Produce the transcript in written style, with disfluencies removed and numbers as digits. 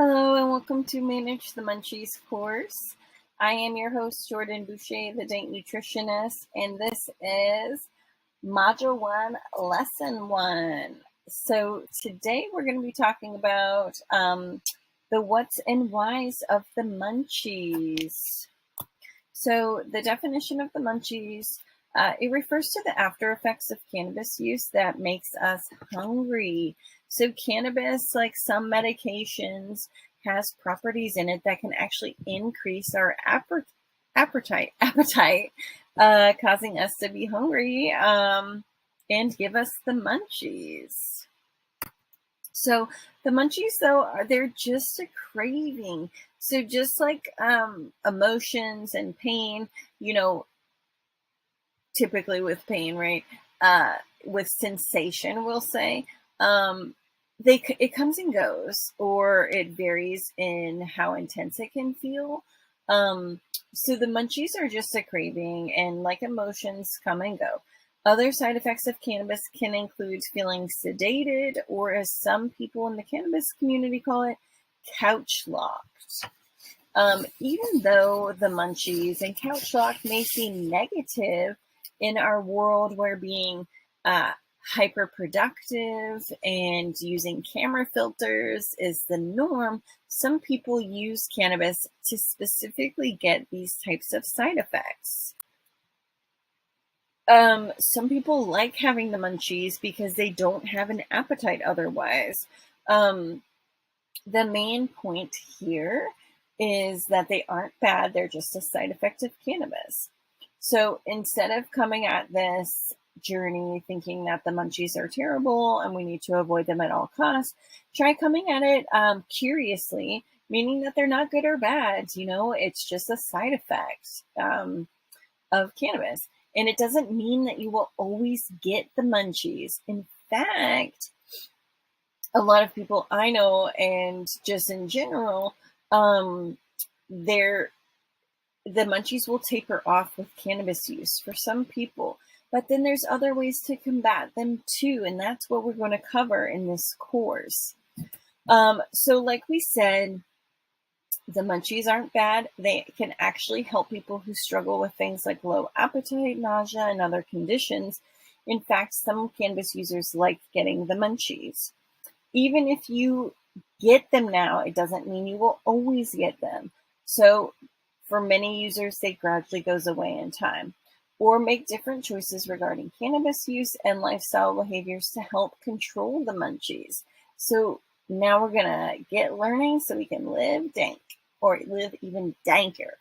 Hello and welcome to Manage the Munchies course. I am your host, Jordan Boucher, the Dank Nutritionist, and this is Module 1, Lesson 1. So today we're going to be talking about the what's and whys of the munchies. So the definition of the munchies, it refers to the after effects of cannabis use that makes us hungry. So cannabis, like some medications, has properties in it that can actually increase our appetite, causing us to be hungry and give us the munchies. So the munchies, though, they're just a craving. So just like emotions and pain, typically with pain, right? With sensation, we'll say, it comes and goes, or it varies in how intense it can feel. So the munchies are just a craving, and like emotions, come and go. Other side effects of cannabis can include feeling sedated, or as some people in the cannabis community call it, couch locked. Even though the munchies and couch lock may seem negative in our world where being hyperproductive and using camera filters is the norm, some people use cannabis to specifically get these types of side effects. Some people like having the munchies because they don't have an appetite otherwise. The main point here is that they aren't bad, they're just a side effect of cannabis. So instead of coming at this journey thinking that the munchies are terrible and we need to avoid them at all costs, try coming at it curiously, meaning that they're not good or bad. It's just a side effect of cannabis. And it doesn't mean that you will always get the munchies. In fact, a lot of people I know, and just in general, the munchies will taper off with cannabis use for some people. But then there's other ways to combat them too, and that's what we're going to cover in this course. So like we said, the munchies aren't bad. They can actually help people who struggle with things like low appetite, nausea, and other conditions. In fact, some cannabis users like getting the munchies. Even if you get them now, it doesn't mean you will always get them. So for many users, they gradually goes away in time. Or make different choices regarding cannabis use and lifestyle behaviors to help control the munchies. So now we're going to get learning so we can live dank, or live even danker.